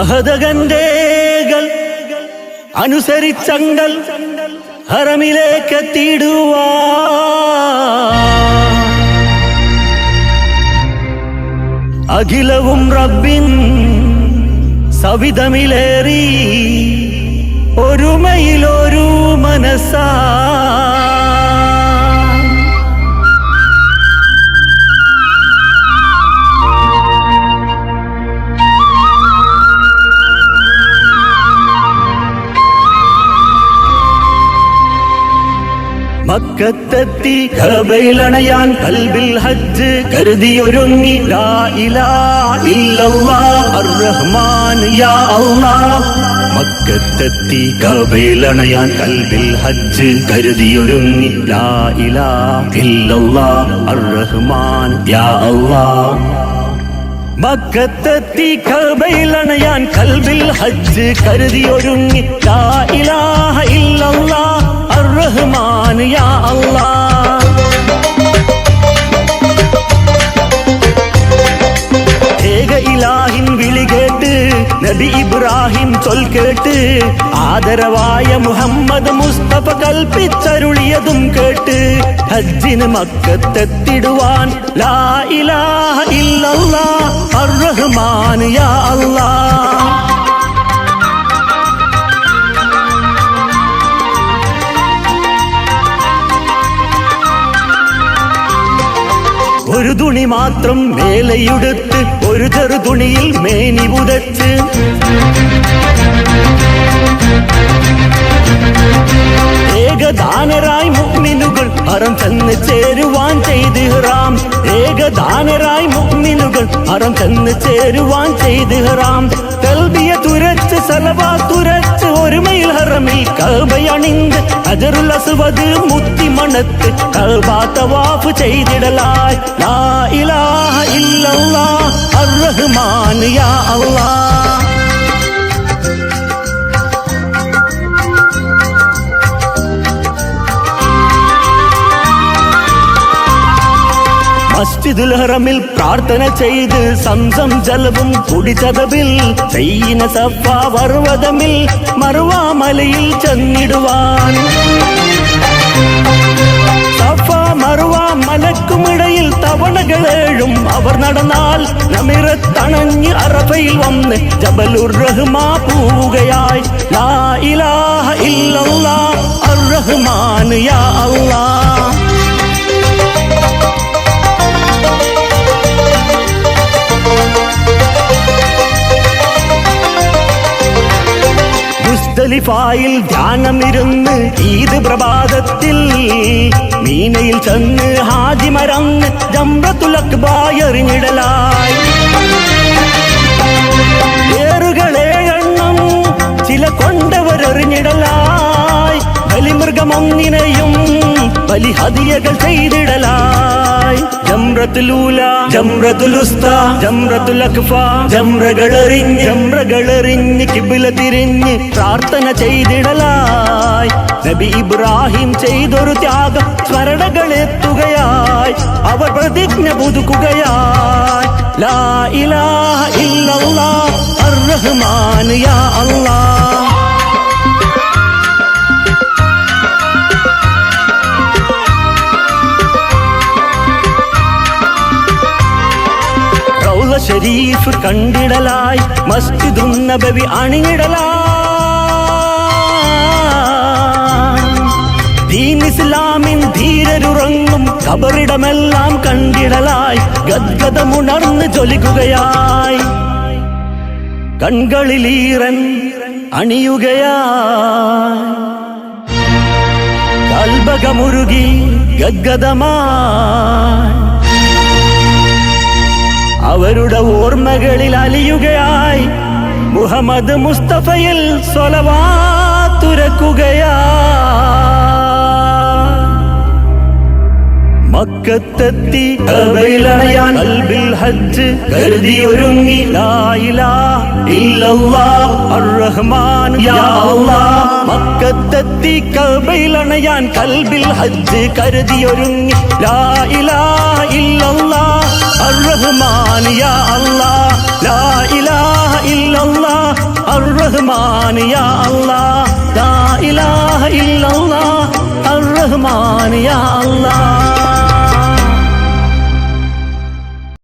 മഹതകന്റേകൾ അനുസരിച്ചങ്ങൾ ഹറമിലേക്കെത്തിടുവാ. അഖിലവും റബ്ബിൻ സവിധമിലേറി ഒരുമയിലൊരു മനസ്സാ. മക്കത്തെത്തി കഅബയിലണയാൻ കൽബിൽ ഹജ്ജ് കരുതിയൊരുങ്ങി ലാ ഇലാഹ ഇല്ലല്ലാഹ് അർ-റഹ്മാൻ യാ അല്ലാഹ്. മക്കത്തെത്തി കഅബയിലണയാൻ കൽബിൽ ഹജ്ജ് കരുതിയൊരുങ്ങി ലാ ഇലാഹ ഇല്ലല്ലാഹ് അർ-റഹ്മാൻ യാ അല്ലാഹ്. മക്കത്തെത്തി കഅബയിലണയാൻ കൽബിൽ ഹജ്ജ് കരുതിയൊരുങ്ങി ലാ ഇലാഹ ഇല്ലല്ലാഹ് അർ-റഹ്മാൻ യാ അല്ലാഹ്. ഏക ഇലാഹിൻ വിളി കേട്ട് നബി ഇബ്രാഹിം ചൊൽ കേട്ട് ആദരവായ മുഹമ്മദ് മുസ്തഫ കൽപ്പിച്ചരുളിയതും കേട്ട് ഹജ്ജിന് മക്കത്തെത്തിടുവാൻ ലാ ഇലാഹ ഇല്ലല്ലാഹ് അർ-റഹ്മാൻ യാ അല്ലാഹ്. ഒരു തുണി മാത്രം മേലയുടുത്ത് ഒരു ചെറുതുണിയിൽ മേനി പുതച്ച് ഏകദാനരായി മുഅ്മിനുകൾ ഹറം ചെന്ന് ചേരുവാൻ ചെയ്ത് ഇഹ്റാം. ഏകദാനരായി മുഅ്മിനുകൾ ഹറം ചെന്ന് ചേരുവാൻ ചെയ്ത് ഇഹ്റാം. തൽബിയ തുരച്ച് സലവാത്ത് തുരച്ച് ഒരുമയിൽ ഹറമിൽ കഅബയണിந்து ഹജറുൽ അസ്വദ് മുത്തി മണത്ത് കഅബ തവാഫ് ചെയ്തിടലായി ലാ ഇലാഹ ഇല്ലല്ലാഹ് അർ-റഹ്മാൻ യാ അല്ലാഹ്. മസ്ജിദുൽ ഹറമിൽ പ്രാർത്ഥന ചെയ്ത് സംസം ജലവും കുടിച്ചതബിൽ ചെയ്യിന സഫ പർവ്വതമിൽ മർവ മലയിൽ ചെന്നിടുവാൻ. സഫ മർവ മലക്കുമിടയിൽ തവണകളേഴും അവർ നടന്നാൽ നമിറത്തണഞ്ഞ് അറഫയിൽ വന്ന് ജബലുർ റഹ്മാ പോവുകയായി ലാ ഇലാഹ ഇല്ലല്ലാഹ് അർ-റഹ്മാൻ യാ അല്ലാഹ്. മുസ്ദലിഫയിൽ ധ്യാനമിരുന്ന് ഈദ് പ്രഭാതത്തിൽ മീനയിൽ ചെന്ന് ഹാജി മറന്ന് ജംറത്തുൽ അഖ്ബാ എറിഞ്ഞിടലായി. ഏറുകളേഴെണ്ണം ചില കൊണ്ടവരെറിഞ്ഞിടലായി. ബലിമൃഗമൊന്നിനെയും ബലിഹദിയകൾ ചെയ്തിടലായി. ജംറത്തുൽ ഊല ജംറത്തുൽ ഉസ്ത ജംറത്തുൽ അഖ്ഫ ജംറകളെറിഞ്ഞ് കിബ്ല തിരിഞ്ഞ് പ്രാർത്ഥന ചെയ്തിടലായി. നബി ഇബ്രാഹിം ചെയ്തൊരു ത്യാഗം സ്മരണകളെത്തുകയായി. അവർ പ്രതിജ്ഞ പുതുക്കുകയായി ലാ ഇലാഹ ഇല്ലല്ലാഹ് അർ-റഹ്മാൻ യാ അല്ലാഹ്. ഷരീഫ് കണ്ടിടലായി മസ്ജിദുൻ നബവി അണിഞ്ഞിടലായി. ദീൻ ഇസ്ലാമിൻ ധീരരുറങ്ങും ഖബറിടമെല്ലാം കണ്ടിടലായി. ഗദ്ഗദമുണർന്ന് ജ്വലിക്കുകയായി. കൺകളിലീറൻ അണിയുകയായി. കൽബകമുരുകി ഗദ്ഗദമായി അവരുടെ ഓർമ്മകളിൽ അലിയുകയായി. മുഹമ്മദ് മുസ്തഫയിൽ സ്വലവാത്തുരക്കുകയായി. മക്കത്തെത്തി കഅബയിലണയാൻ കൽബിൽ ഹജ്ജ് കരുതിയൊരുങ്ങി ലാ ഇലാഹ ഇല്ലല്ലാഹ് അർ-റഹ്മാൻ യാ അല്ലാഹ്. മക്കത്തെത്തി കഅബയിലണയാൻ കൽബിൽ ഹജ്ജ് കരുതിയൊരുങ്ങി ലാ ഇലാഹ ഇല്ലല്ലാഹ് അർ-റഹ്മാൻ യാ അല്ലാഹ്. ലാ ഇലാഹ ഇല്ലല്ലാഹ് റഹ്മാൻ യാ അല്ലാഹ് ലാ ഇലാഹ ഇല്ലല്ലാഹ് അർ റഹ്മാൻ യാ അല്ലാഹ്